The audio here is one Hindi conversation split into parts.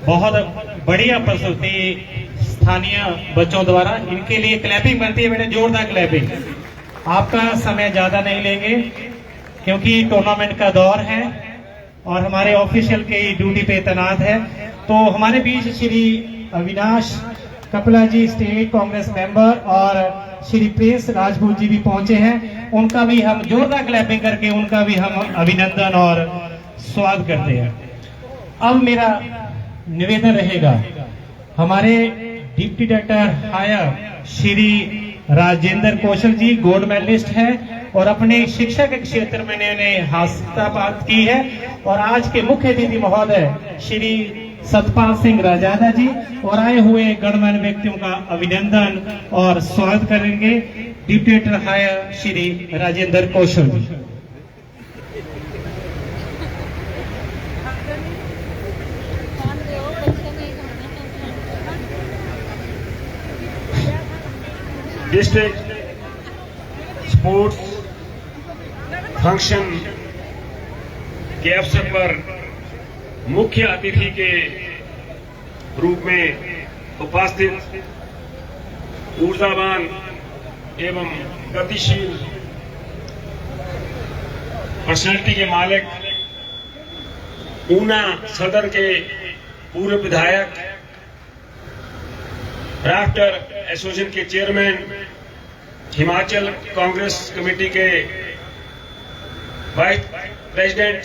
बहुत बढ़िया प्रस्तुति स्थानीय बच्चों द्वारा, इनके लिए क्लैपिंग बनती है बेटे, जोरदार क्लैपिंग। आपका समय ज्यादा नहीं लेंगे क्योंकि टूर्नामेंट का दौर है और हमारे ऑफिशियल के ड्यूटी पे तैनात है। तो हमारे बीच श्री अविनाश कपला जी स्टेट कांग्रेस मेंबर और श्री प्रिंस राजपूत जी भी पहुंचे हैं, उनका भी हम जोरदार क्लैपिंग करके उनका भी हम अभिनंदन और स्वागत करते हैं। अब मेरा निवेदन रहेगा, हमारे deputy director higher Shri Rajendra Kaushal ji gold medalist है और अपने शिक्षा के क्षेत्र में इन्होंने हासिल प्राप्त की है। और आज के मुख्य अतिथि महोदय श्री सतपाल सिंह राजादा जी और आए हुए गणमान्य व्यक्तियों का अभिनंदन और स्वागत करेंगे deputy director higher Shri Rajendra Kaushal ji. District sports function के अवसर पर मुख्य अतिथि के रूप में उपस्थित ऊर्जावान एवं गतिशील पर्सनैलिटी के मालिक, ऊना सदर के पूर्व विधायक, राफ्टर एसोसिएशन के चेयरमैन, हिमाचल कांग्रेस कमेटी के वाइस प्रेसिडेंट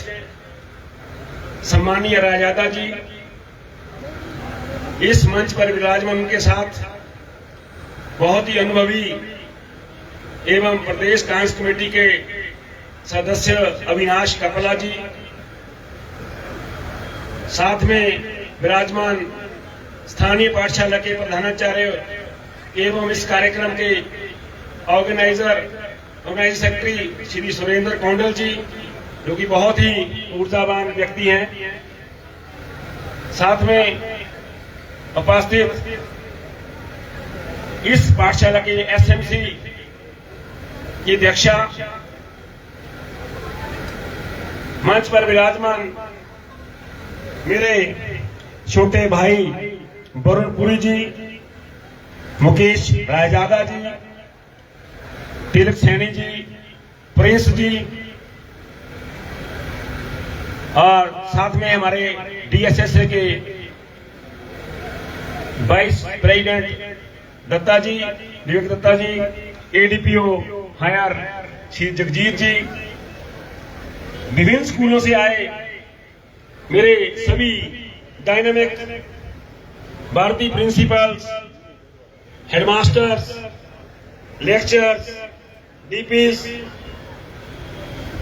सम्मानीय राजादा जी, इस मंच पर विराजमान के साथ बहुत ही अनुभवी एवं प्रदेश कांग्रेस कमेटी के सदस्य अविनाश कपला जी, साथ में विराजमान स्थानीय पाठशाला के प्रधानाचार्य एवं इस कार्यक्रम के ऑर्गेनाइजिंग सेक्रेटरी श्री सुरेंद्र कौंडल जी, जो कि बहुत ही ऊर्जावान व्यक्ति हैं। साथ में उपस्थित इस पाठशाला के एसएमसी की अध्यक्षा, मंच पर विराजमान मेरे छोटे भाई वरुण पुरी जी, मुकेश रायजादा जी, तिलक सैनी जी, प्रिंस जी और साथ में हमारे डीएसएसए के वाइस प्रेसिडेंट दत्ता जी, विवेक दत्ता जी, एडीपीओ हायर श्री जगजीत जी, विभिन्न स्कूलों से आए मेरे सभी डायनामिक भारतीय principles, headmasters, lecturers, DPs,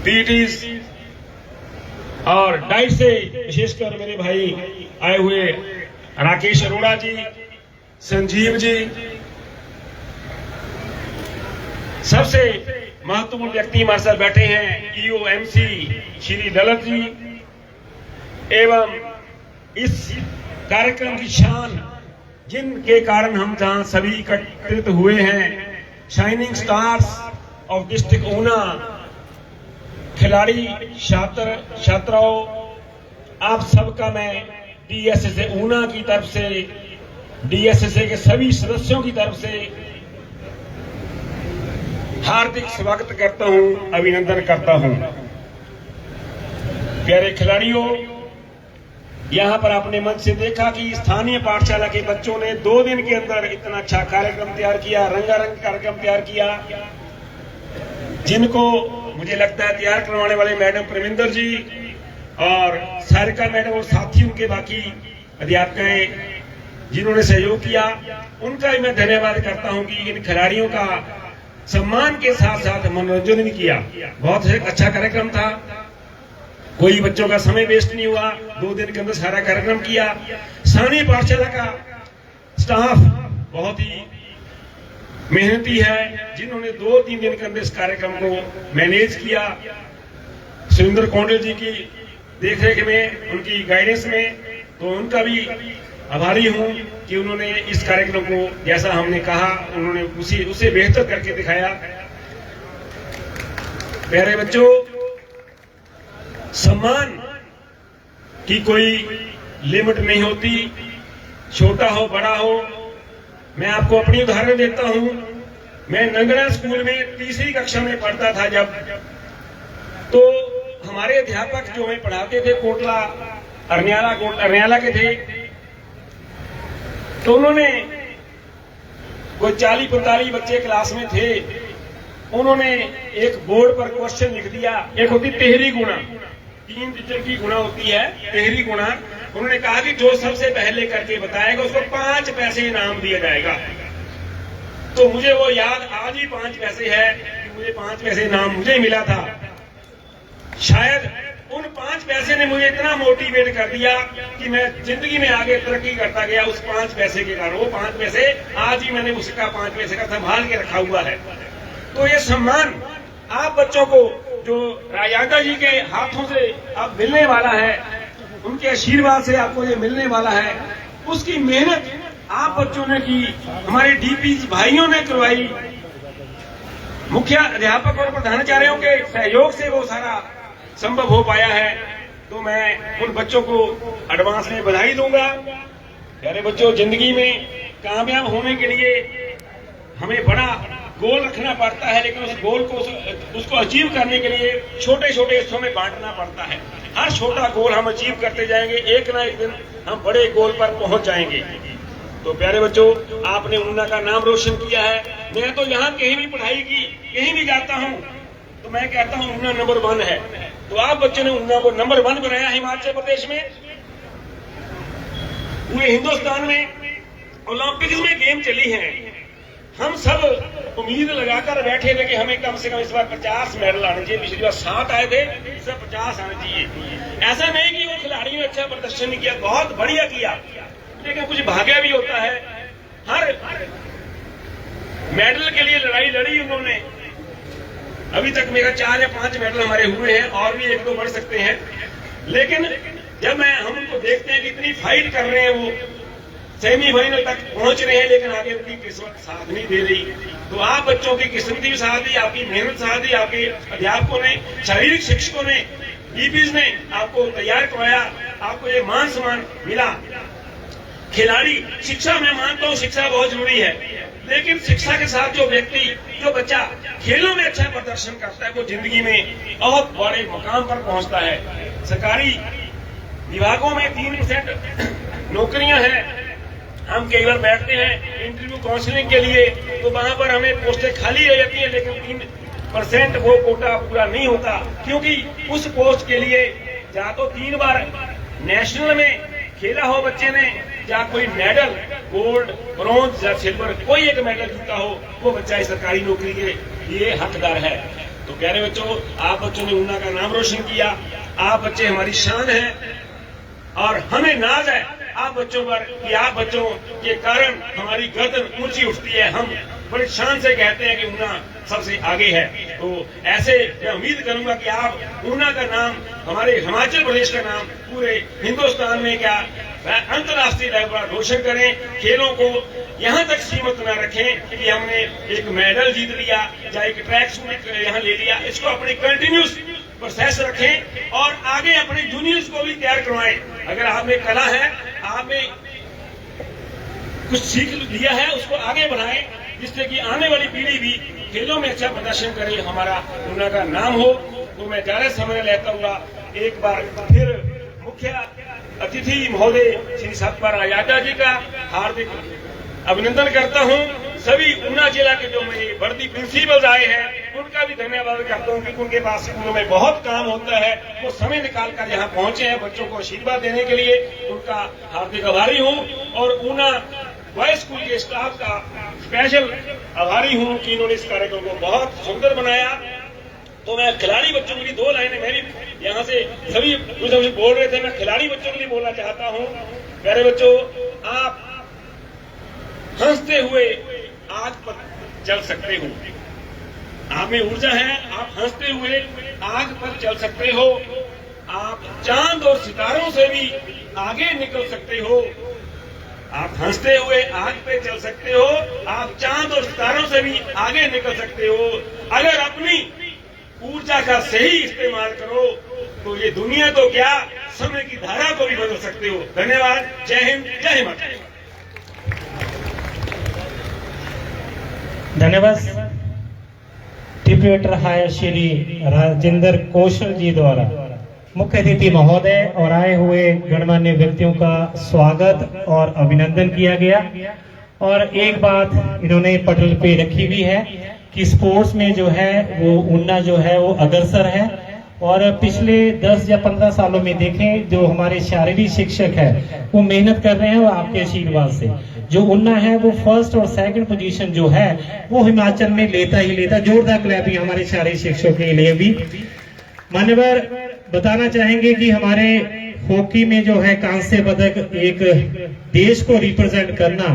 PTs और डाइट से विशेषकर मेरे भाई आए हुए राकेश अरोड़ा जी, संजीव जी, सबसे महत्वपूर्ण व्यक्ति हमारे साथ बैठे हैं ईओएमसी श्री ललित जी एवं इस कार्यक्रम की शान, जिनके कारण हम जहां सभी एकत्रित हुए हैं, shining stars of district Una, खिलाड़ी, छात्राओं, आप सबका मैं डीएसएसए ऊना की तरफ से, डीएसएसए के सभी सदस्यों की तरफ से हार्दिक स्वागत करता हूं, अभिनंदन करता हूं। प्यारे खिलाड़ियों, यहां पर आपने मंच से देखा कि स्थानीय पाठशाला के बच्चों ने 2 दिन के अंदर इतना अच्छा कार्यक्रम तैयार किया, रंगारंग कार्यक्रम तैयार किया, जिनको मुझे लगता है तैयार करवाने वाले मैडम प्रविंदर जी और सारिका मैडम और साथी उनके बाकी अध्यापक जिन्होंने सहयोग किया, उनका भी मैं धन्यवाद करता हूं कि इन खिलाड़ियों का सम्मान के साथ साथ मनोरंजन भी किया। बहुत अच्छा कार्यक्रम था, कोई बच्चों का समय वेस्ट नहीं हुआ, 2 दिन के अंदर सारा कार्यक्रम किया। स्थानीय पाठशाला का स्टाफ बहुत ही मेहनती है, जिन्होंने 2-3 दिन के अंदर इस कार्यक्रम को मैनेज किया। सुरेंद्र कौंडल जी की देखरेख में, उनकी गाइडेंस में, तो उनका भी आभारी हूं कि उन्होंने इस कार्यक्रम को जैसा हमने कहा उन्होंने उसे बेहतर करके दिखाया। प्यारे बच्चों, सम्मान की कोई लिमिट नहीं होती, छोटा हो बड़ा हो। मैं आपको अपनी उदाहरण देता हूं। मैं नंगड़ा स्कूल में तीसरी कक्षा में पढ़ता था जब, तो हमारे अध्यापक जो हमें पढ़ाते थे कोटला अरनियाला के थे, तो उन्होंने कोई 40-45 बच्चे क्लास में थे। उन्होंने एक बोर्ड पर क्वेश्चन लिख दिया। एक होती तेहरी गुणा, 3 डिजिट की गुणा होती है तेहरी गुणा। उन्होंने कहा कि जो सबसे पहले करके बताएगा उसको 5 पैसे इनाम दिया जाएगा। तो मुझे वो याद आज ही 5 पैसे है कि मुझे 5 पैसे इनाम मुझे मिला था। शायद उन 5 पैसे ने मुझे इतना मोटिवेट कर दिया कि मैं जिंदगी में आगे तरक्की करता गया उस 5 पैसे के कारण। वो 5 पैसे आज ही मैंने उसका 5 पैसे का संभाल के रखा हुआ है। तो ये सम्मान आप बच्चों को जो राजा जी के हाथों से अब मिलने वाला है, उनके आशीर्वाद से आपको ये मिलने वाला है, उसकी मेहनत आप बच्चों ने की, हमारे डीपी भाइयों ने करवाई, मुख्य अध्यापक और प्रधानाचार्यों के सहयोग से वो सारा संभव हो पाया है। तो मैं उन बच्चों को एडवांस में बधाई दूंगा। प्यारे बच्चों, जिंदगी में कामयाब होने के लिए हमें बड़ा गोल रखना पड़ता है, लेकिन उस गोल को उसको अचीव करने के लिए छोटे छोटे हिस्सों में बांटना पड़ता है। हर छोटा गोल हम अचीव करते जाएंगे, एक ना एक दिन हम बड़े गोल पर पहुंच जाएंगे। तो प्यारे बच्चों, आपने ऊना का नाम रोशन किया है। मैं तो यहाँ कहीं भी पढ़ाई की, कहीं भी जाता हूँ तो मैं कहता हूँ ऊना नंबर 1 है। तो आप बच्चों ने ऊना को नंबर 1 बनाया हिमाचल प्रदेश में। पूरे हिंदुस्तान में ओलंपिक्स में गेम चली है। हम सब उम्मीद लगाकर बैठे थे कि हमें कम से कम इस बार 50 मेडल आने चाहिए। पिछली बार 7 आए थे, इस बार 50 आने चाहिए। ऐसा नहीं कि वो खिलाड़ियों ने अच्छा प्रदर्शन नहीं किया, बहुत बढ़िया किया, लेकिन कुछ भाग्य भी होता है। हर मेडल के लिए लड़ाई लड़ी उन्होंने। अभी तक मेरा 4 या 5 मेडल हमारे हुए हैं, और भी 1-2 बढ़ सकते हैं। लेकिन जब हम उनको देखते हैं कि इतनी फाइट कर रहे हैं, वो सेमीफाइनल तक पहुंच रहे हैं, लेकिन आगे उनकी किस्मत साथ नहीं दे रही। तो आप बच्चों की किस्मत भी साथ दी, आपकी मेहनत साथ दी, आपके अध्यापकों ने, शारीरिक शिक्षकों ने, डीपीज ने आपको तैयार करवाया, आपको ये मान सम्मान मिला। खिलाड़ी, शिक्षा मैं मानता हूँ शिक्षा बहुत जरूरी है, लेकिन शिक्षा के साथ जो व्यक्ति, जो बच्चा खेलों में अच्छा प्रदर्शन करता है, वो जिंदगी में बहुत बड़े मुकाम पर पहुंचता है। सरकारी विभागों में 3% नौकरियां हैं। हम कई बार बैठते हैं इंटरव्यू काउंसलिंग के लिए, तो वहां पर हमें पोस्टें खाली रह जाती हैं, लेकिन 3% वो कोटा पूरा नहीं होता, क्योंकि उस पोस्ट के लिए या तो 3 बार नेशनल में खेला हो बच्चे ने, या कोई मेडल, गोल्ड, ब्रॉन्ज या सिल्वर, कोई एक मेडल जीता हो, वो बच्चा इस सरकारी नौकरी के लिए हकदार है। तो प्यारे बच्चों, आप बच्चों ने ऊना का नाम रोशन किया। आप बच्चे हमारी शान हैं और हमें नाज है आप बच्चों पर कि आप बच्चों के कारण हमारी गर्दन ऊंची उठती है। हम बड़ी शान से कहते हैं कि ऊना सबसे आगे है। तो ऐसे मैं उम्मीद करूंगा कि आप ऊना का नाम, हमारे हिमाचल प्रदेश का नाम पूरे हिंदुस्तान में, क्या अंतर्राष्ट्रीय लेवल पर रोशन करें। खेलों को यहां तक सीमित न रखें कि हमने एक मेडल जीत लिया या एक ट्रैक सूट यहां ले लिया। इसको अपनी कंटिन्यूस प्रोसेस रखें और आगे अपने जूनियर्स को भी तैयार करवाएं। अगर आप में कला है, आपने कुछ सीख लिया है, उसको आगे बढ़ाएं, जिससे कि आने वाली पीढ़ी भी खेलों में अच्छा प्रदर्शन करे, हमारा ऊना का नाम हो। तो मैं ज्यादा समय लेता हुआ एक बार फिर मुख्य अतिथि महोदय श्री सतपाल राजा जी का हार्दिक अभिनंदन करता हूं। सभी ऊना जिला के जो मेरे वर्दी प्रिंसिपल्स आए हैं, उनका भी धन्यवाद करता हूं, क्योंकि उनके पास स्कूलों में बहुत काम होता है। वो समय निकालकर यहाँ पहुंचे हैं बच्चों को आशीर्वाद देने के लिए, उनका हार्दिक आभारी हूं। और ऊना बॉयज स्कूल के स्टाफ का स्पेशल आभारी हूं कि इन्होंने इस कार्यक्रम को बहुत सुंदर बनाया। तो मैं खिलाड़ी बच्चों के लिए 2 लाइनें, मैं भी यहाँ से सभी कुछ बोल रहे थे, मैं खिलाड़ी बच्चों के लिए बोलना चाहता हूँ। प्यारे बच्चों, आप हंसते हुए आग पर चल सकते हो। आप में ऊर्जा है, आप हंसते हुए आग पर चल सकते हो। आप चांद और सितारों से भी आगे निकल सकते हो। आप हंसते हुए आग पे चल सकते हो, आप चांद और सितारों से भी आगे निकल सकते हो। अगर अपनी ऊर्जा का सही इस्तेमाल करो तो ये दुनिया तो क्या, समय की धारा को भी बदल सकते हो। धन्यवाद। जय हिंद, जय माता। धन्यवाद। डिप्टी हायर श्री राजेंद्र कौशल जी द्वारा मुख्य अतिथि महोदय और आए हुए गणमान्य व्यक्तियों का स्वागत और अभिनंदन किया गया। और एक बात इन्होंने पटल पे रखी हुई है कि स्पोर्ट्स में जो है वो ऊना जो है वो अग्रसर है। और पिछले 10 या 15 सालों में देखें जो हमारे शारीरिक शिक्षक है वो मेहनत कर रहे हैं और आपके आशीर्वाद से जो ऊना है वो फर्स्ट और सेकंड पोजीशन जो है वो हिमाचल में लेता ही लेता। जोरदार क्लैपिंग हमारे शारीरिक शिक्षकों के लिए भी। मान्यवर बताना चाहेंगे कि हमारे हॉकी में जो है कांस्य पदक एक देश को रिप्रेजेंट करना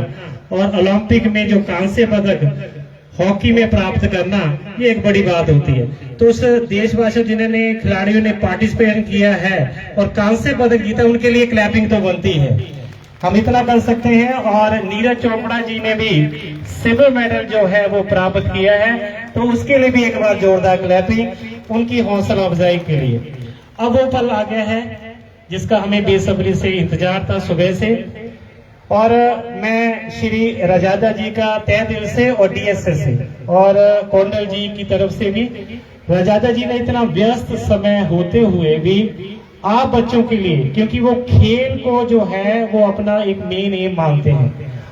और ओलंपिक में जो कांस्य पदक हॉकी में प्राप्त करना ये एक बड़ी बात होती है। तो उस देशवासियों जिन्होंने खिलाड़ियों ने पार्टिसिपेट किया है और कांस्य पदक जीता उनके लिए क्लैपिंग तो बनती है। हम इतना कर सकते हैं। और नीरज चोपड़ा जी ने भी सिल्वर मेडल जो है वो प्राप्त किया है तो उसके लिए भी एक बार जोरदार क्लैपिंग उनकी हौसला अफजाई के लिए। अब वो पल आ गया है जिसका हमें बेसब्री से इंतजार था सुबह से। और मैं श्री रजादा जी का तहे दिल से और डीएसएस से और कोंडल जी की तरफ से भी, रजादा जी ने इतना व्यस्त समय होते हुए भी आप बच्चों के लिए, क्योंकि वो खेल को जो है वो अपना एक मेन एम मानते हैं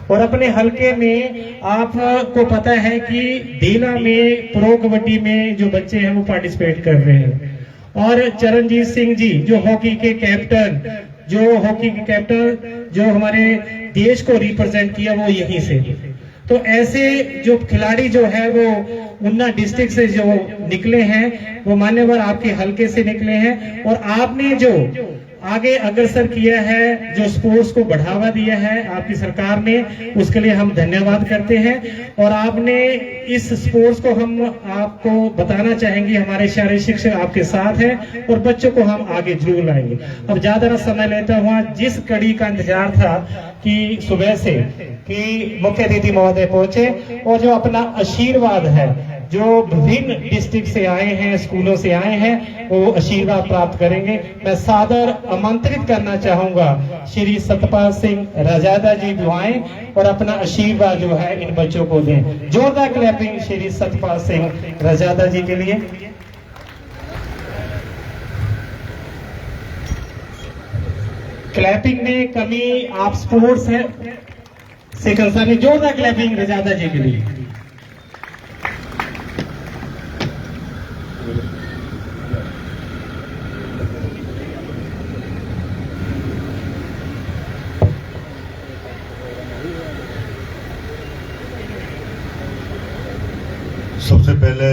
और अपने हलके में आपको पता है कि देला में प्रो कबड्डी में जो बच्चे हैं वो पार्टिसिपेट कर रहे हैं। और चरणजीत सिंह जी जो हॉकी के कैप्टन जो हमारे देश को रिप्रेजेंट किया वो यहीं से। तो ऐसे जो खिलाड़ी जो है वो ऊना डिस्ट्रिक्ट से जो निकले हैं वो मान्यवर आपके हलके से निकले हैं और आपने जो आगे अग्रसर किया है, जो स्पोर्ट्स को बढ़ावा दिया है आपकी सरकार ने, उसके लिए हम धन्यवाद करते हैं। और आपने इस स्पोर्ट्स को हम आपको बताना चाहेंगे हमारे शारीरिक शिक्षक आपके साथ हैं और बच्चों को हम आगे जरूर लाएंगे। अब ज्यादा समय लेता हुआ जिस कड़ी का इंतजार था कि सुबह से कि मुख्य अतिथि महोदय पहुंचे और जो अपना आशीर्वाद है जो विभिन्न डिस्ट्रिक्ट से आए हैं, स्कूलों से आए हैं, वो आशीर्वाद प्राप्त करेंगे। मैं सादर आमंत्रित करना चाहूंगा श्री सतपाल सिंह रजादा जी भी आए और अपना आशीर्वाद जो है इन बच्चों को दें। जोरदार क्लैपिंग श्री सतपाल सिंह रजादा जी के लिए। क्लैपिंग में कमी आप स्पोर्ट्स है से कंसर्न, जोरदार क्लैपिंग रजादा जी के लिए। सबसे पहले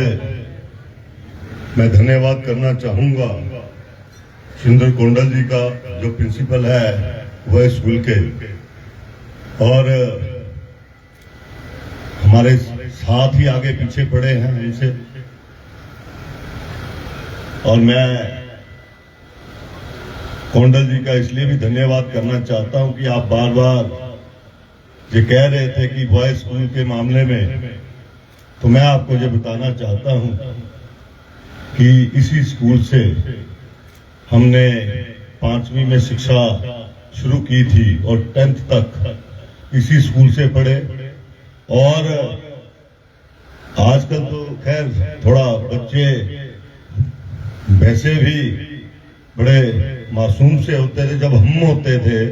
मैं धन्यवाद करना चाहूंगा सुंदर कोंडल जी का जो प्रिंसिपल है वह स्कूल के, और हमारे साथ ही आगे पीछे पड़े हैं उनसे। और मैं कोंडल जी का इसलिए भी धन्यवाद करना चाहता हूं कि आप बार बार ये कह रहे थे कि बॉय स्कूल के मामले में, तो मैं आपको ये बताना चाहता हूं कि इसी स्कूल से हमने 5वीं में शिक्षा शुरू की थी और 10th तक इसी स्कूल से पढ़े। और आजकल तो खैर थोड़ा बच्चे वैसे भी बड़े मासूम से होते थे। जब हम होते थे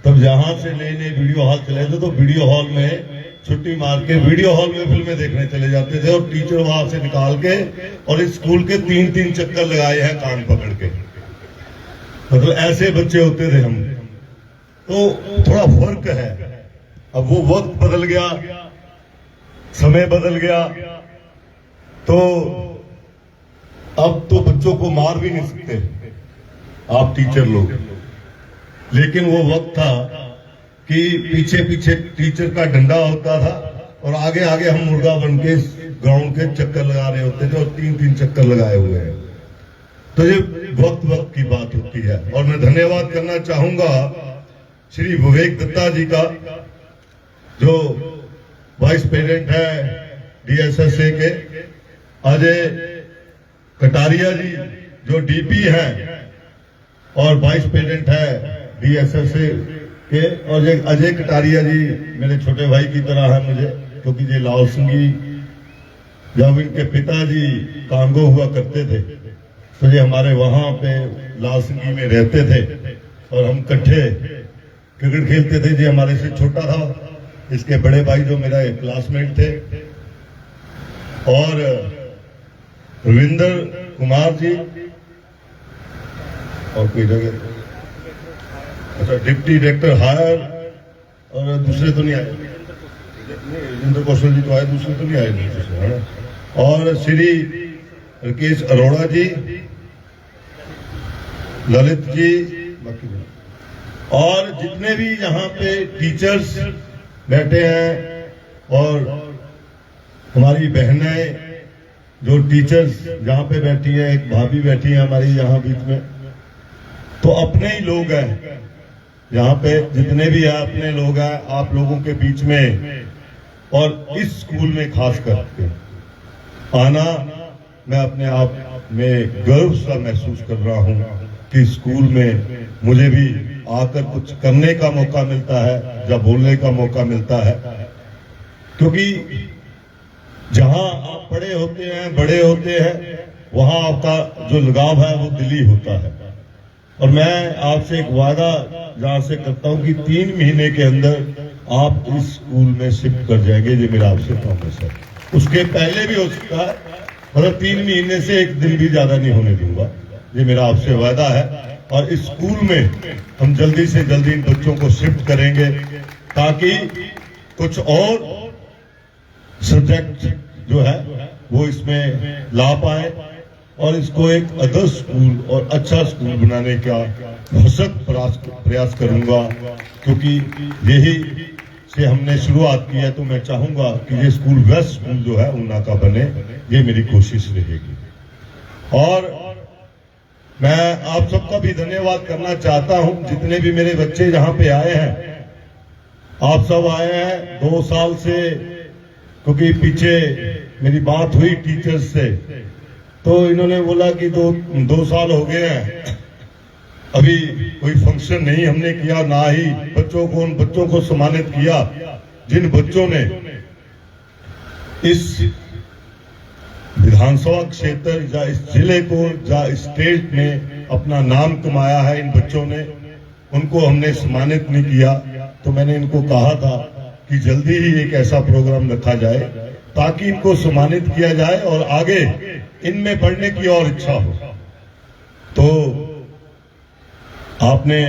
तब जहां से नए नए वीडियो हॉल चले थे तो वीडियो हॉल में छुट्टी मार के वीडियो हॉल में फिल्में देखने चले जाते थे और टीचर वहां से निकाल के और इस स्कूल के 3-3 चक्कर लगाए हैं कान पकड़ के। मतलब ऐसे बच्चे होते थे हम। तो थोड़ा फर्क है। अब वो वक्त बदल गया, समय बदल गया, तो अब तो बच्चों को मार भी नहीं सकते आप टीचर लोग। लेकिन वो वक्त था कि पीछे पीछे टीचर का डंडा होता था और आगे आगे हम मुर्गा बन के ग्राउंड के चक्कर लगा रहे होते थे और 3-3 चक्कर लगाए हुए हैं। तो ये वक्त की बात होती है। और मैं धन्यवाद करना चाहूंगा श्री विवेक दत्ता जी का जो वाइस प्रेसिडेंट है DSSA के, अजय कटारिया जी जो डीपी हैं और वाइस प्रेसिडेंट है DSSA के, और एक अजय कटारिया जी मेरे छोटे भाई की तरह है मुझे, क्योंकि ये लाहौल सिंगी जब इनके पिताजी कांगो हुआ करते थे तो ये हमारे वहां पे लाहौल सिंगी में रहते थे और हम इकट्ठे क्रिकेट खेलते थे। ये हमारे से छोटा था, इसके बड़े भाई जो मेरा क्लासमेट थे, और रविंदर कुमार जी और कोई जगह, अच्छा डिप्टी डायरेक्टर हायर, और दूसरे तो नहीं आए, रविंद्र कौशल जी तो आए, दूसरे तो नहीं आए, और श्री राकेश अरोड़ा जी, ललित जी, बाकी और जितने भी यहाँ पे टीचर्स बैठे हैं और हमारी बहनें जो टीचर्स जहाँ पे बैठी हैं, एक भाभी बैठी है हमारी यहाँ बीच में, तो अपने ही लोग हैं यहाँ पे, जितने भी हैं अपने लोग हैं आप लोगों के बीच में। और इस स्कूल में खास करके आना मैं अपने आप में गर्व सा महसूस कर रहा हूँ कि स्कूल में मुझे भी आकर कुछ करने का मौका मिलता है या बोलने का मौका मिलता है, क्योंकि जहां आप पढ़े होते हैं, बड़े होते हैं, वहां आपका जो लगाव है वो दिली होता है। और मैं आपसे एक वादा जहां से करता हूं कि 3 महीने के अंदर आप इस स्कूल में शिफ्ट कर जाएंगे, ये मेरा आपसे प्रॉमिस है। उसके पहले भी हो सकता है, मतलब 3 महीने से 1 दिन भी ज्यादा नहीं होने दूंगा, ये मेरा आपसे वादा है। और इस स्कूल में हम जल्दी से जल्दी इन बच्चों को शिफ्ट करेंगे ताकि कुछ और सब्जेक्ट जो है वो इसमें ला पाए और इसको एक आदर्श स्कूल और अच्छा स्कूल बनाने का भरसक प्रयास करूंगा, क्योंकि यही से हमने शुरुआत की है। तो मैं चाहूंगा कि ये स्कूल बेस्ट स्कूल जो है ऊना का बने, ये मेरी कोशिश रहेगी। और मैं आप सबका भी धन्यवाद करना चाहता हूं, जितने भी मेरे बच्चे यहाँ पे आए हैं, आप सब आए हैं 2 साल से, क्योंकि पीछे मेरी बात हुई टीचर्स से तो इन्होंने बोला कि 2 साल हो गए हैं, अभी कोई फंक्शन नहीं हमने किया, ना ही बच्चों को, उन बच्चों को सम्मानित किया जिन बच्चों ने इस विधानसभा क्षेत्र या इस जिले को या स्टेट में अपना नाम कमाया है। इन बच्चों ने, उनको हमने सम्मानित नहीं किया। तो मैंने इनको कहा था कि जल्दी ही एक ऐसा प्रोग्राम रखा जाए ताकि इनको सम्मानित किया जाए और आगे इनमें पढ़ने की और इच्छा हो। तो आपने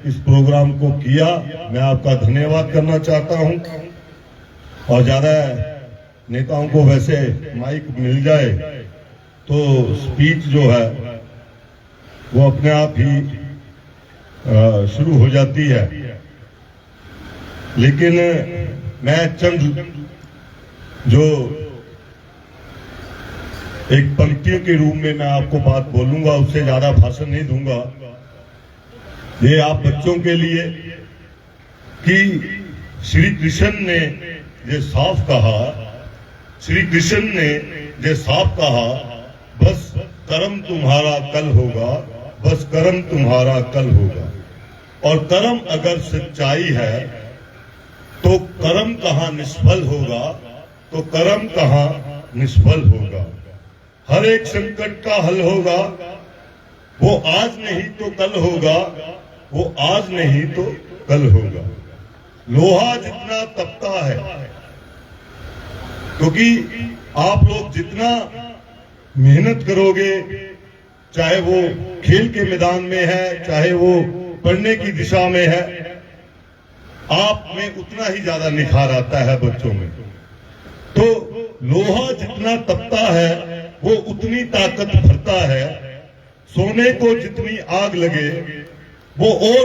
इस प्रोग्राम को किया, मैं आपका धन्यवाद करना चाहता हूं। और ज्यादा नेताओं को वैसे माइक मिल जाए तो स्पीच जो है वो अपने आप ही शुरू हो जाती है, लेकिन मैं चंद जो एक पंक्तियों के रूप में मैं आपको बात बोलूंगा, उससे ज्यादा भाषण नहीं दूंगा। ये आप बच्चों के लिए कि श्री कृष्ण ने ये साफ कहा, श्री कृष्ण ने ये साफ कहा, बस कर्म तुम्हारा कल होगा, बस कर्म तुम्हारा कल होगा। और कर्म अगर सच्चाई है तो कर्म कहां निष्फल होगा, तो कर्म कहां निष्फल होगा। हर एक संकट का हल होगा, वो आज नहीं तो कल होगा, वो आज नहीं तो कल होगा। लोहा जितना तपता है, क्योंकि आप लोग जितना मेहनत करोगे, चाहे वो खेल के मैदान में है, चाहे वो पढ़ने की दिशा में है, आप में उतना ही ज्यादा निखार आता है बच्चों में। तो लोहा जितना तपता है वो उतनी ताकत भरता है। सोने को जितनी आग लगे वो और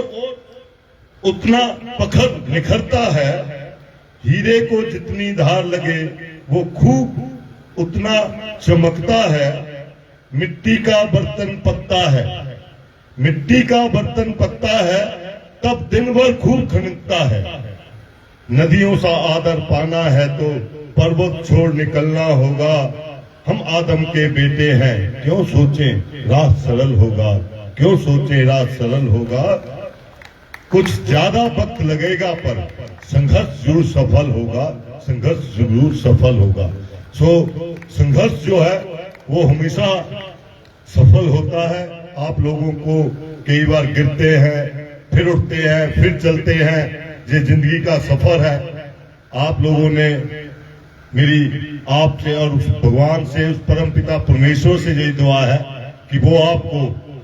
उतना पखर निखरता है। हीरे को जितनी धार लगे वो खूब उतना चमकता है। मिट्टी का बर्तन पकता है, मिट्टी का बर्तन पकता है तब दिन भर खूब खनकता है। नदियों सा आदर पाना है तो पर्वत छोड़ निकलना होगा। हम आदम के बेटे हैं, क्यों सोचें राह सरल होगा, क्यों सोचें राह सरल होगा। कुछ ज्यादा वक्त लगेगा पर संघर्ष जरूर सफल होगा, संघर्ष जरूर सफल होगा। संघर्ष जो है वो हमेशा सफल होता है। आप लोगों को कई बार गिरते हैं, फिर उठते हैं, फिर चलते हैं, ये जिंदगी का सफर है। आप लोगों ने मेरी आपसे और उस भगवान से, उस परमपिता परमेश्वर से यही दुआ है कि वो आपको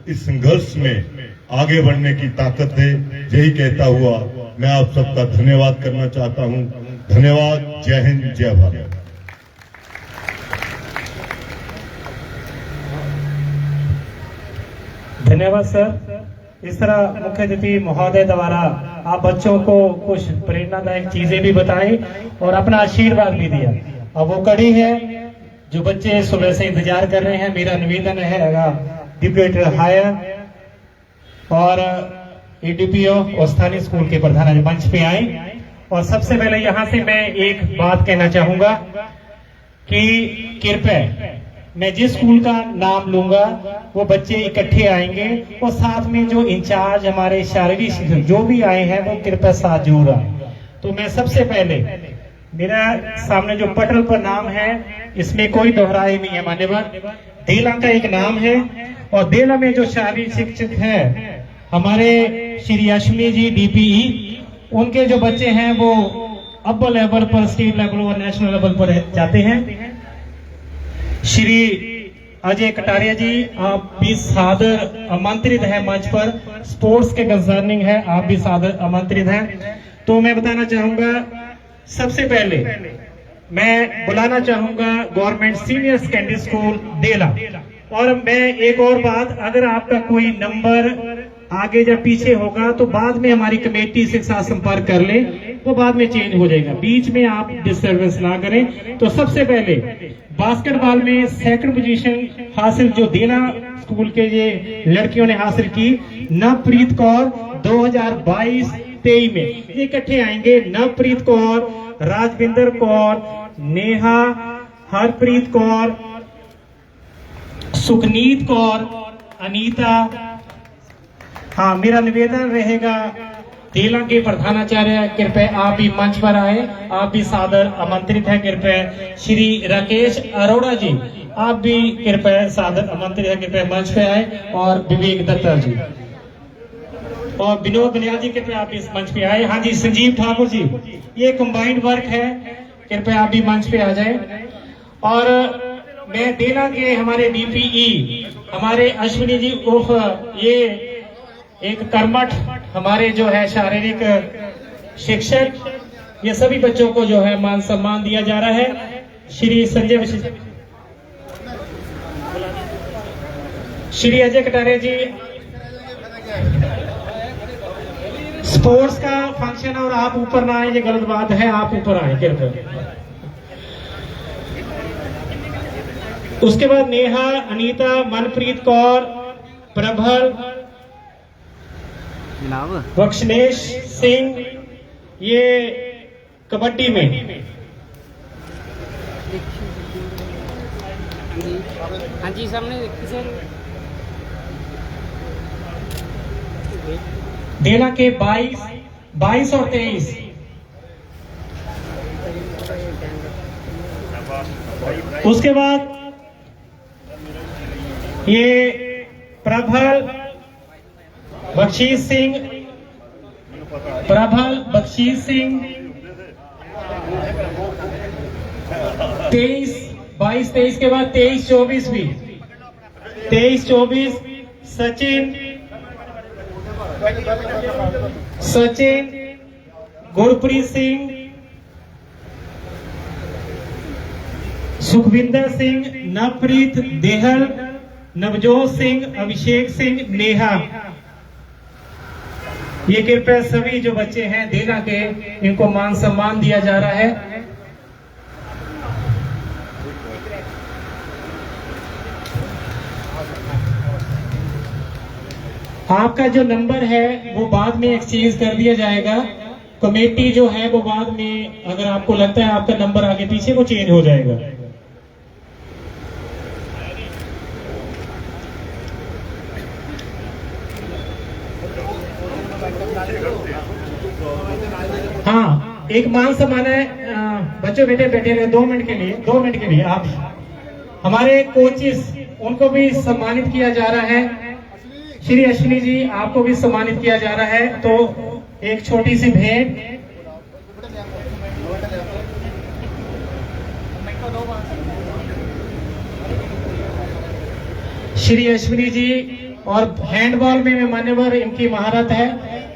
इस संघर्ष में आगे बढ़ने की ताकत दे। यही कहता हुआ मैं आप सबका धन्यवाद करना चाहता हूं। धन्यवाद। जय हिंद, जय भारत। धन्यवाद सर। इस तरह मुख्य अतिथि महोदय द्वारा आप बच्चों को कुछ प्रेरणादायक चीजें भी बताई और अपना आशीर्वाद भी दिया। अब वो कड़ी है जो बच्चे सुबह से इंतजार कर रहे हैं। मेरा निवेदन है डिप्टी हायर और एडीपीओ और स्थानीय स्कूल के प्रधान मंच पे आए। और सबसे पहले यहाँ से मैं एक बात कहना चाहूंगा कि कृपया मैं जिस स्कूल का नाम लूंगा वो बच्चे इकट्ठे आएंगे और साथ में जो इंचार्ज हमारे शारीरिक शिक्षक जो भी आए हैं वो कृपया साथ जरूर आए। तो मैं सबसे पहले मेरा सामने जो पटल पर नाम है इसमें कोई दोहराए नहीं है मान्यवर। देला का एक नाम है और देला में जो शारीरिक शिक्षक है हमारे श्री अश्मी जी डीपीई, उनके जो बच्चे हैं वो अव्वल लेवल पर, स्टेट लेवल और नेशनल लेवल पर जाते हैं। श्री अजय कटारिया जी आप भी सादर आमंत्रित हैं मंच पर। स्पोर्ट्स के कंसर्निंग है, आप भी सादर आमंत्रित हैं। तो मैं बताना चाहूंगा सबसे पहले मैं बुलाना चाहूंगा गवर्नमेंट सीनियर सेकेंडरी स्कूल देला। और मैं एक और बात, अगर आपका कोई नंबर आगे या पीछे होगा तो बाद में हमारी कमेटी से साथ संपर्क कर ले, वो बाद में चेंज हो जाएगा। बीच में आप डिस्टर्बेंस ना करें। तो सबसे पहले बास्केटबॉल में सेकंड पोजीशन हासिल जो देला स्कूल के ये लड़कियों ने हासिल की, नवप्रीत कौर 2022-23 में ये इकट्ठे आएंगे। नवप्रीत कौर, राजविंदर कौर, नेहा, हरप्रीत कौर, सुखनीत कौर, अनीता। हाँ, मेरा निवेदन रहेगा देला के प्रधानाचार्य कृपया आप भी मंच पर आए, आप भी सादर आमंत्रित हैं। कृपया श्री राकेश अरोड़ा जी आप भी कृपया सादर आमंत्रित हैं, कृपया मंच पे आए। और विवेक दत्ता जी और विनोद बनियाल जी कृपया आप इस मंच पे आए। हाँ जी, संजीव ठाकुर जी, ये कंबाइंड वर्क है, कृपया आप भी मंच पे आ जाए। और मैं देला के हमारे डीपीई हमारे अश्विनी जी उर्फ ये एक कर्मठ हमारे जो है शारीरिक शिक्षक, ये सभी बच्चों को जो है मान सम्मान दिया जा रहा है। श्री संजय, श्री अजय कटारिया जी, स्पोर्ट्स का फंक्शन और आप ऊपर ना आए, ये गलत बात है, आप ऊपर आए कृपया। उसके बाद नेहा, अनीता, मनप्रीत कौर, प्रभल, बख्शनेश सिंह, ये कबड्डी में। हाँ जी, सामने सर। देला के 22 और 23। उसके बाद ये प्रभल बख्शीश सिंह, प्रभल बख्शीश सिंह 22-23 के बाद 23-24 भी, 23-24 सचिन, गुरप्रीत सिंह, सुखविंदर सिंह, नवप्रीत देहल, नवजोत सिंह, अभिषेक सिंह, नेहा। ये कृपया सभी जो बच्चे हैं देला के, इनको मान सम्मान दिया जा रहा है। आपका जो नंबर है वो बाद में एक्सचेंज कर दिया जाएगा। कमेटी जो है वो बाद में, अगर आपको लगता है आपका नंबर आगे पीछे, वो चेंज हो जाएगा। हाँ, एक मान सम्मान है। बच्चों बेटे बैठे रहे 2 मिनट के लिए, 2 मिनट के लिए। आप हमारे कोचिस, उनको भी सम्मानित किया जा रहा है। श्री अश्विनी जी, आपको भी सम्मानित किया जा रहा है। तो एक छोटी सी भेंट। श्री अश्विनी जी, और हैंडबॉल में मान्यवर इनकी महारत है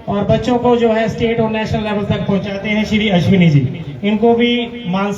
और बच्चों को जो है स्टेट और नेशनल लेवल तक पहुंचाते हैं श्री अश्विनी जी। इनको भी मान